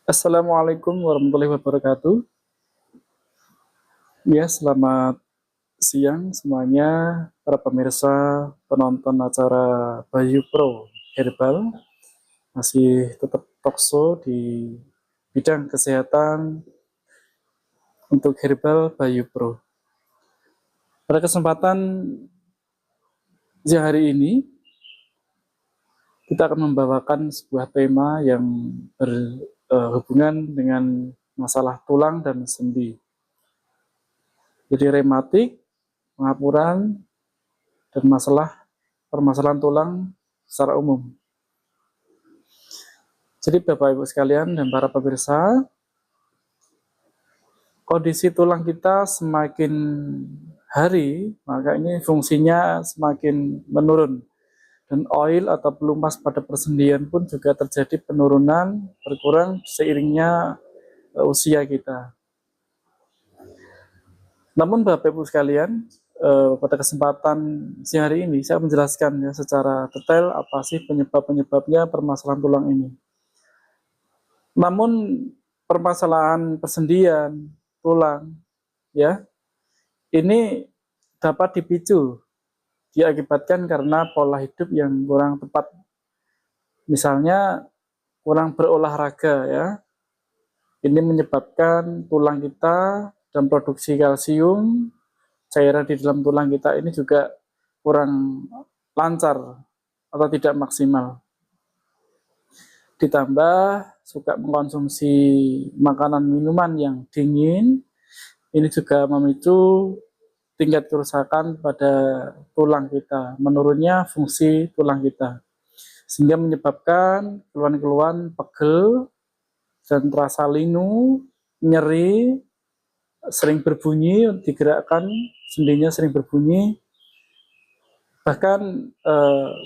Assalamualaikum warahmatullahi wabarakatuh. Ya, selamat siang semuanya para pemirsa penonton acara Bayu Pro Herbal. Masih tetap talkshow di bidang kesehatan untuk Herbal Bayu Pro. Pada kesempatan siang hari ini, kita akan membawakan sebuah tema yang berhubungan dengan masalah tulang dan sendi. Jadi rematik, pengapuran, dan permasalahan tulang secara umum. Jadi Bapak Ibu sekalian dan para pemirsa, kondisi tulang kita semakin hari, maka ini fungsinya semakin menurun. Dan oil atau pelumas pada persendian pun juga terjadi penurunan, berkurang seiringnya usia kita. Namun Bapak Ibu sekalian, pada kesempatan siang hari ini saya menjelaskan ya secara detail apa sih penyebabnya permasalahan tulang ini. Namun permasalahan persendian tulang ya ini dapat diakibatkan karena pola hidup yang kurang tepat. Misalnya kurang berolahraga ya. Ini menyebabkan tulang kita dan produksi kalsium cairan di dalam tulang kita ini juga kurang lancar atau tidak maksimal. Ditambah suka mengkonsumsi makanan minuman yang dingin, ini juga memicu tingkat kerusakan pada tulang kita, menurunnya fungsi tulang kita, sehingga menyebabkan keluhan-keluhan pegel dan terasa linu, nyeri, sering berbunyi, digerakkan sendinya sering berbunyi, bahkan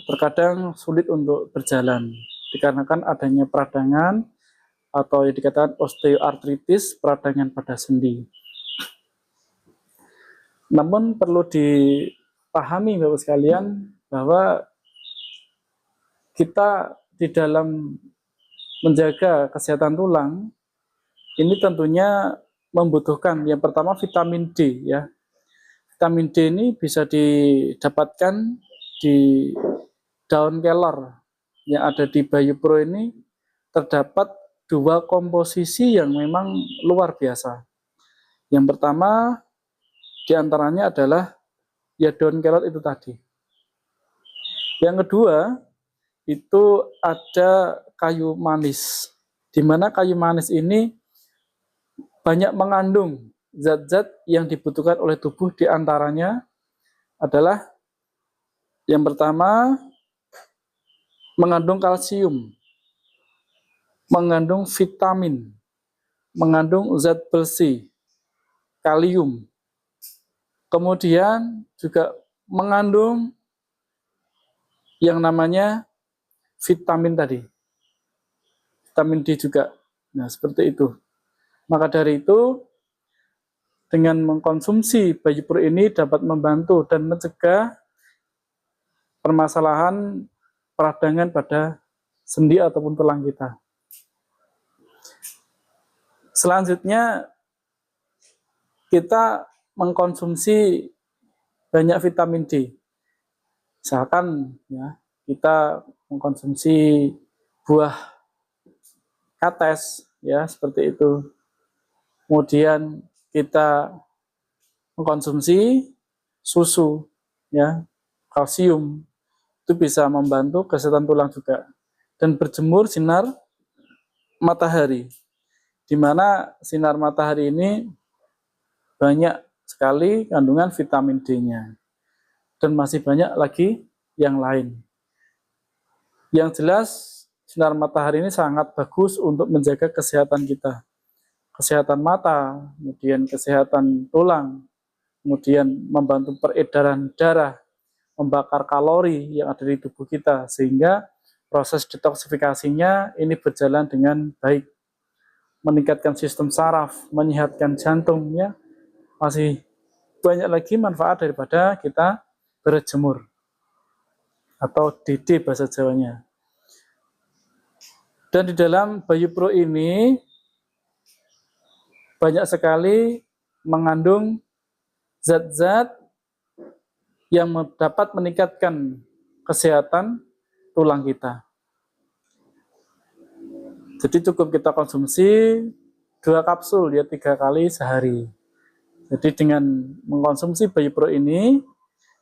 terkadang sulit untuk berjalan dikarenakan adanya peradangan atau yang dikatakan osteoartritis, peradangan pada sendi. Namun perlu dipahami Bapak sekalian bahwa kita di dalam menjaga kesehatan tulang ini tentunya membutuhkan yang pertama vitamin D ya. Vitamin D ini bisa didapatkan di daun kelor yang ada di Bayu Pro ini. Terdapat dua komposisi yang memang luar biasa. Yang pertama diantaranya adalah ya daun kelor itu tadi. Yang kedua itu ada kayu manis, di mana kayu manis ini banyak mengandung zat-zat yang dibutuhkan oleh tubuh. Diantaranya adalah yang pertama mengandung kalsium, mengandung vitamin, mengandung zat besi, kalium, kemudian juga mengandung yang namanya vitamin tadi, vitamin D juga. Nah, seperti itu. Maka dari itu, dengan mengkonsumsi Bayu Pro ini dapat membantu dan mencegah permasalahan peradangan pada sendi ataupun tulang kita. Selanjutnya, kita mengkonsumsi banyak vitamin D. Misalkan ya, kita mengkonsumsi buah kates ya, seperti itu. Kemudian kita mengkonsumsi susu ya, kalsium, itu bisa membantu kesehatan tulang juga. Dan berjemur sinar matahari, di mana sinar matahari ini banyak sekali kandungan vitamin D-nya. Dan masih banyak lagi yang lain. Yang jelas, sinar matahari ini sangat bagus untuk menjaga kesehatan kita. Kesehatan mata, kemudian kesehatan tulang, kemudian membantu peredaran darah, membakar kalori yang ada di tubuh kita, sehingga proses detoksifikasinya ini berjalan dengan baik, meningkatkan sistem saraf, menyehatkan jantungnya, masih banyak lagi manfaat daripada kita berjemur atau DD bahasa Jawanya. Dan di dalam Bayu Pro ini banyak sekali mengandung zat-zat yang dapat meningkatkan kesehatan tulang kita. Jadi cukup kita konsumsi 2 kapsul ya 3 kali sehari. Jadi dengan mengkonsumsi Bayi Pro ini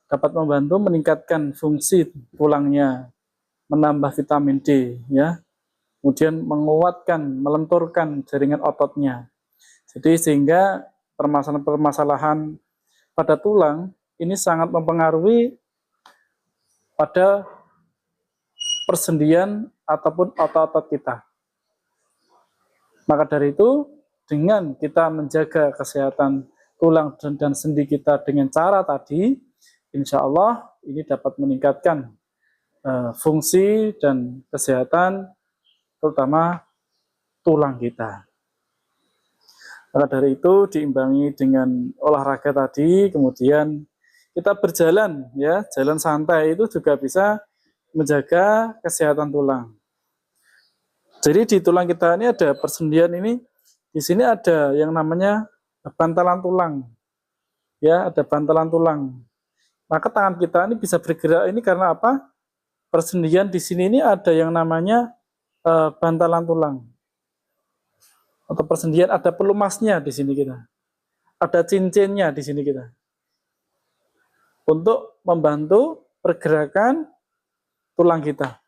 dapat membantu meningkatkan fungsi tulangnya, menambah vitamin D ya. Kemudian menguatkan, melenturkan jaringan ototnya. Jadi sehingga permasalahan-permasalahan pada tulang ini sangat mempengaruhi pada persendian ataupun otot-otot kita. Maka dari itu, dengan kita menjaga kesehatan tulang dan sendi kita dengan cara tadi, insya Allah ini dapat meningkatkan fungsi dan kesehatan terutama tulang kita. Maka dari itu diimbangi dengan olahraga tadi, kemudian kita berjalan ya, jalan santai itu juga bisa menjaga kesehatan tulang. Jadi di tulang kita ini ada persendian ini, di sini ada yang namanya bantalan tulang. Ya, ada bantalan tulang. Maka tangan kita ini bisa bergerak ini karena apa? Persendian di sini ini ada yang namanya bantalan tulang. Atau persendian ada pelumasnya di sini kita. Ada cincinnya di sini kita. Untuk membantu pergerakan tulang kita.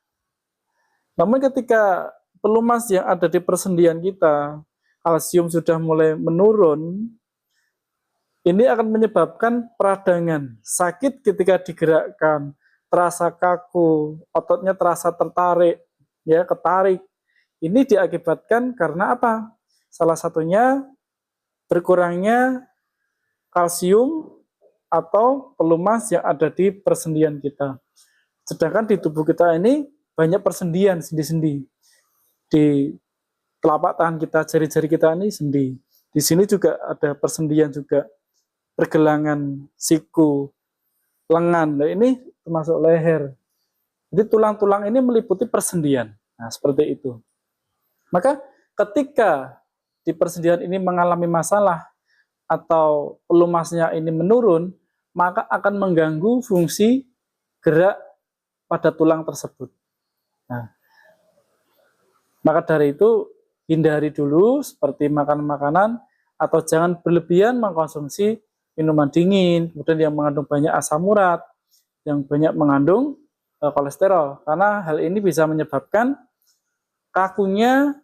Namun ketika pelumas yang ada di persendian kita, kalsium sudah mulai menurun, ini akan menyebabkan peradangan, sakit ketika digerakkan, terasa kaku, ototnya terasa tertarik, ya ketarik. Ini diakibatkan karena apa? Salah satunya berkurangnya kalsium atau pelumas yang ada di persendian kita. Sedangkan di tubuh kita ini banyak persendian sendi-sendi. Di telapak tangan kita, jari-jari kita ini sendi. Di sini juga ada persendian juga. Pergelangan, siku, lengan. Nah, ini termasuk leher. Jadi tulang-tulang ini meliputi persendian. Nah, seperti itu. Maka ketika di persendian ini mengalami masalah atau pelumasnya ini menurun, maka akan mengganggu fungsi gerak pada tulang tersebut. Nah, maka dari itu hindari dulu seperti makan-makanan atau jangan berlebihan mengkonsumsi minuman dingin, kemudian yang mengandung banyak asam urat, yang banyak mengandung kolesterol, karena hal ini bisa menyebabkan kakunya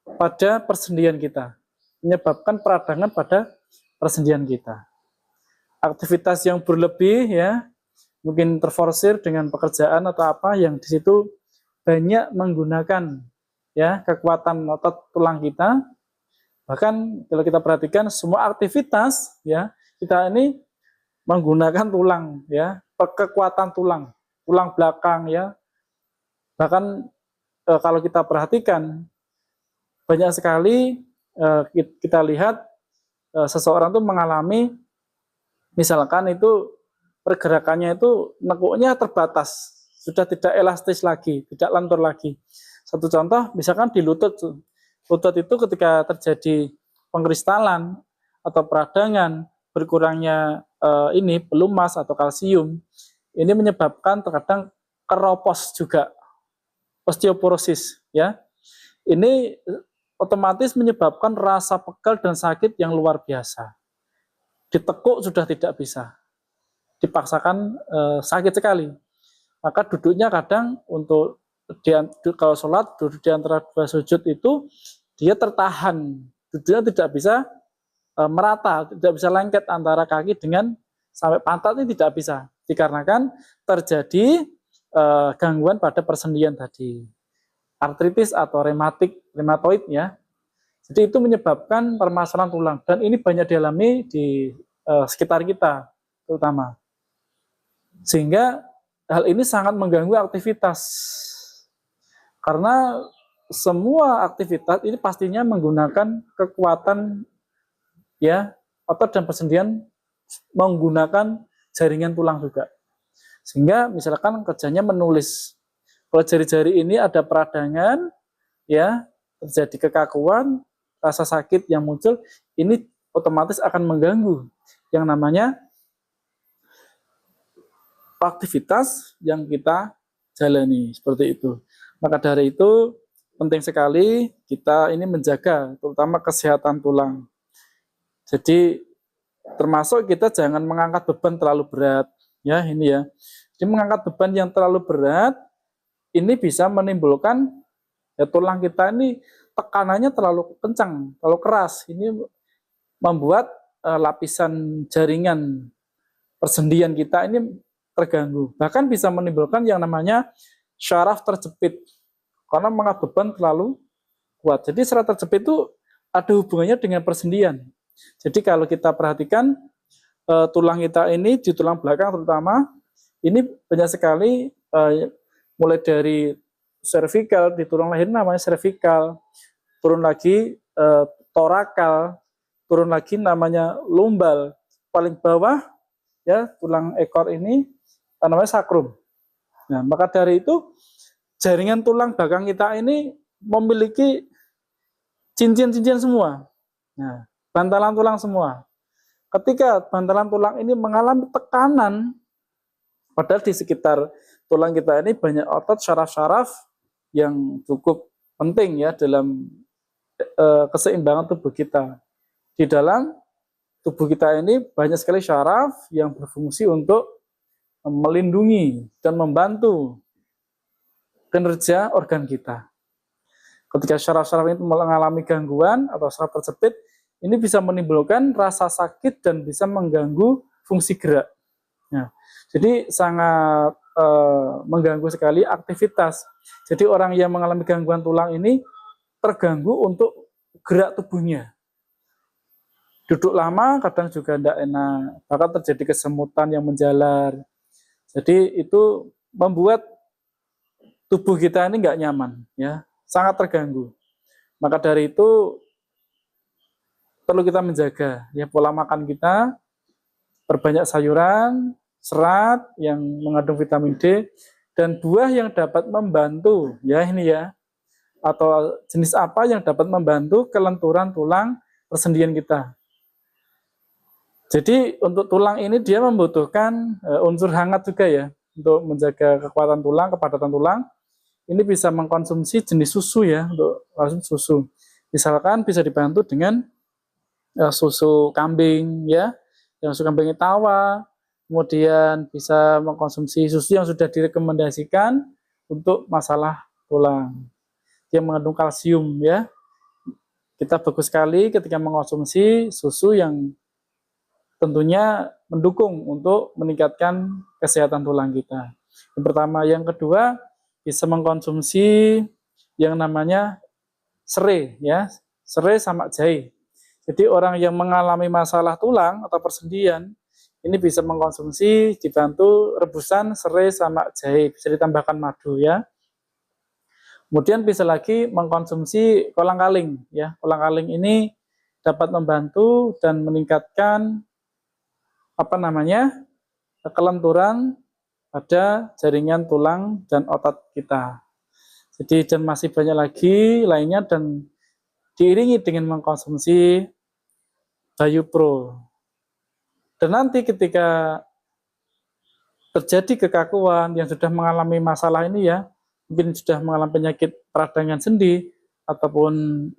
pada persendian kita, menyebabkan peradangan pada persendian kita. Aktivitas yang berlebih ya, mungkin terforsir dengan pekerjaan atau apa yang di situ banyak menggunakan ya kekuatan otot tulang kita. Bahkan kalau kita perhatikan semua aktivitas ya kita ini menggunakan tulang ya, kekuatan tulang, tulang belakang ya. Bahkan kalau kita perhatikan banyak sekali kita lihat seseorang itu mengalami misalkan itu pergerakannya itu nekuknya terbatas, sudah tidak elastis lagi, tidak lentur lagi. Satu contoh, misalkan di lutut. Lutut itu ketika terjadi pengkristalan atau peradangan, berkurangnya ini pelumas atau kalsium, ini menyebabkan terkadang keropos juga, osteoporosis ya. Ini otomatis menyebabkan rasa pegal dan sakit yang luar biasa. Ditekuk sudah tidak bisa, dipaksakan sakit sekali. Maka duduknya kadang untuk kalau sholat duduk di antara 2 sujud itu dia tertahan, duduknya tidak bisa merata, tidak bisa lengket antara kaki dengan sampai pantat, ini tidak bisa, dikarenakan terjadi gangguan pada persendian tadi, artritis atau rheumatoid ya. Jadi itu menyebabkan permasalahan tulang dan ini banyak dialami di sekitar kita terutama. Sehingga hal ini sangat mengganggu aktivitas. Karena semua aktivitas ini pastinya menggunakan kekuatan ya otot dan persendian, menggunakan jaringan tulang juga. Sehingga misalkan kerjanya menulis. Kalau jari-jari ini ada peradangan ya, terjadi kekakuan, rasa sakit yang muncul, ini otomatis akan mengganggu yang namanya aktivitas yang kita jalani, seperti itu. Maka dari itu penting sekali kita ini menjaga terutama kesehatan tulang. Jadi termasuk kita jangan mengangkat beban terlalu berat, ya ini ya. Jadi mengangkat beban yang terlalu berat ini bisa menimbulkan ya, tulang kita ini tekanannya terlalu kencang, terlalu keras. Ini membuat lapisan jaringan persendian kita ini terganggu. Bahkan bisa menimbulkan yang namanya syaraf terjepit karena mengangkat beban terlalu kuat. Jadi syaraf terjepit itu ada hubungannya dengan persendian. Jadi kalau kita perhatikan tulang kita ini di tulang belakang terutama ini banyak sekali mulai dari cervical, di tulang leher namanya cervical, turun lagi torakal, turun lagi namanya lumbal, paling bawah ya tulang ekor ini namanya sakrum. Nah, maka dari itu jaringan tulang belakang kita ini memiliki cincin-cincin semua. Nah, bantalan tulang semua. Ketika bantalan tulang ini mengalami tekanan, padahal di sekitar tulang kita ini banyak otot syaraf-syaraf yang cukup penting ya dalam keseimbangan tubuh kita. Di dalam tubuh kita ini banyak sekali syaraf yang berfungsi untuk melindungi dan membantu kinerja organ kita. Ketika syaraf-syaraf itu mengalami gangguan atau syaraf terjepit, ini bisa menimbulkan rasa sakit dan bisa mengganggu fungsi gerak. Nah, jadi sangat mengganggu sekali aktivitas. Jadi orang yang mengalami gangguan tulang ini terganggu untuk gerak tubuhnya. Duduk lama kadang juga tidak enak, bahkan terjadi kesemutan yang menjalar. Jadi itu membuat tubuh kita ini nggak nyaman, ya, sangat terganggu. Maka dari itu perlu kita menjaga ya pola makan kita, perbanyak sayuran, serat yang mengandung vitamin D, dan buah yang dapat membantu ya ini ya, atau jenis apa yang dapat membantu kelenturan tulang persendian kita. Jadi untuk tulang ini dia membutuhkan unsur hangat juga ya untuk menjaga kekuatan tulang, kepadatan tulang. Ini bisa mengkonsumsi jenis susu ya, untuk susu. Misalkan bisa dibantu dengan susu kambing ya, yang susu kambing tawa. Kemudian bisa mengkonsumsi susu yang sudah direkomendasikan untuk masalah tulang yang mengandung kalsium ya. Kita bagus sekali ketika mengkonsumsi susu yang tentunya mendukung untuk meningkatkan kesehatan tulang kita. Yang pertama, yang kedua bisa mengkonsumsi yang namanya serai ya, serai sama jahe. Jadi orang yang mengalami masalah tulang atau persendian ini bisa mengkonsumsi dibantu rebusan serai sama jahe, bisa ditambahkan madu ya. Kemudian bisa lagi mengkonsumsi kolang-kaling ya. Kolang-kaling ini dapat membantu dan meningkatkan kelenturan pada jaringan tulang dan otot kita. Jadi dan masih banyak lagi lainnya dan diiringi dengan mengkonsumsi Bayupro. Dan nanti ketika terjadi kekakuan yang sudah mengalami masalah ini ya, mungkin sudah mengalami penyakit peradangan sendi ataupun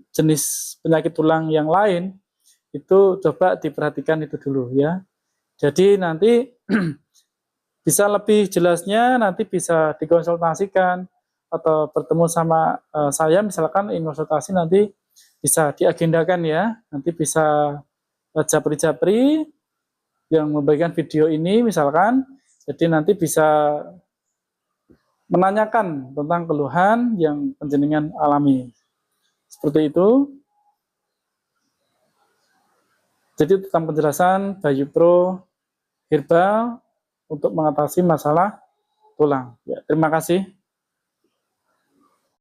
jenis penyakit tulang yang lain, itu coba diperhatikan itu dulu ya. Jadi nanti bisa lebih jelasnya nanti bisa dikonsultasikan atau bertemu sama saya misalkan konsultasi nanti bisa diagendakan ya. Nanti bisa japri-japri yang memberikan video ini misalkan, jadi nanti bisa menanyakan tentang keluhan yang panjenengan alami. Seperti itu. Jadi tentang penjelasan Bayupro Herbal untuk mengatasi masalah tulang. Ya, terima kasih.